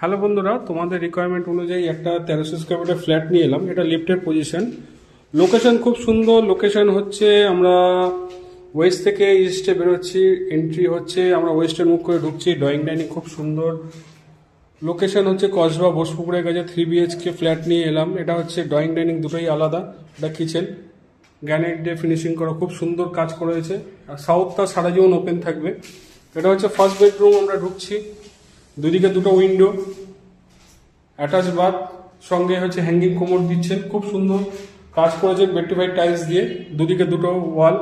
Hello বন্ধুরা, তোমাদের requirement অনুযায়ী একটা 1300 স্কোয়ার ফিটের ফ্ল্যাট নিয়ে এলাম। এটা লিফটের পজিশন, লোকেশন খুব সুন্দর। লোকেশন হচ্ছে আমরা ওয়েস্ট থেকে ইস্টে বেরোচ্ছি, এন্ট্রি হচ্ছে আমরা ওয়েস্টের মুখ করে ঢুকছি। ড্রয়িং ডাইনিং খুব সুন্দর। লোকেশন হচ্ছে কসবা বোসপুকুরের কাছে 3 BHK ফ্ল্যাট নিয়ে এলাম। এটা হচ্ছে ড্রয়িং ডাইনিং দুটোই আলাদা। এটা কিচেন গ্যানেট দিয়ে ফিনিশিং করা, খুব সুন্দর কাজ করেছে। আর সাউথটা সারা জীবন ওপেন থাকবে। এটা হচ্ছে ফার্স্ট বেডরুম, আমরা ঢুকছি। দুদিকে দুটো উইন্ডো, অ্যাটাচ বাথ, সঙ্গে হচ্ছে হ্যাঙ্গিং কোমর দিচ্ছেন, খুব সুন্দর কাজ করেছেন বেট্রিফাইড টাইলস দিয়ে। দুদিকে দুটো ওয়াল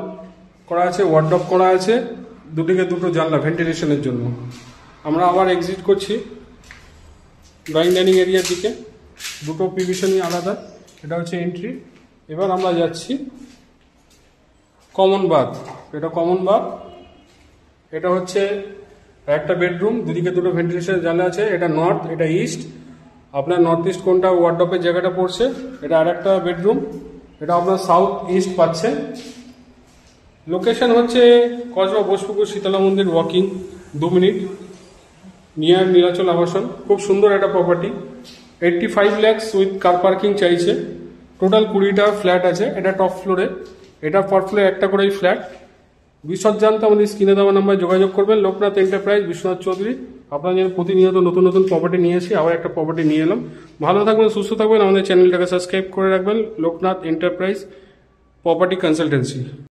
করা আছে, ওয়ার্ডরোব করা আছে, দুদিকে দুটো জানলা ভেন্টিলেশনের জন্য। আমরা আবার এক্সিট করছি ড্রয়িং ডাইনিং এরিয়ার দিকে। দুটো পিভিশনই আলাদা। এটা হচ্ছে এন্ট্রি। এবার আমরা যাচ্ছি কমন বাথ। এটা কমন বাথ। এটা হচ্ছে একটা বেডরুম, দুদিকে দুটো ভেন্টিলেশনের জানলা আছে। এটা নর্থ, এটা ইস্ট। আপনার নর্থ ইস্ট কোনটা ওয়ার্ডরোবের জায়গাটা পড়ছে। এটা আর একটা বেডরুম, এটা আপনার সাউথ ইস্ট পাচ্ছেন। লোকেশন হচ্ছে কসবা বোসপুকুর শীতলা মন্দির, ওয়াকিং 2 মিনিট, নিয়ার নীলাচল আবাসন। খুব সুন্দর একটা property. 85 lakhs with car parking চাইছে। টোটাল 20টা ফ্ল্যাট আছে। এটা টপ ফ্লোরে। এটা পার ফ্লোরে একটা করেই ফ্ল্যাট। বিশদ জানতে আমাদের স্ক্রিনে দেওয়া নাম্বারে যোগাযোগ করবেন। লোকনাথ এন্টারপ্রাইজ, বিশ্বনাথ চৌধুরী। আপনার জন্য প্রতিনিয়ত নতুন নতুন প্রপার্টি নিয়ে এসে আবার একটা প্রপার্টি নিয়ে এলাম। ভালো থাকবেন, সুস্থ থাকবেন। আমাদের চ্যানেলটাকে সাবস্ক্রাইব করে রাখবেন। Loknath enterprise property consultancy.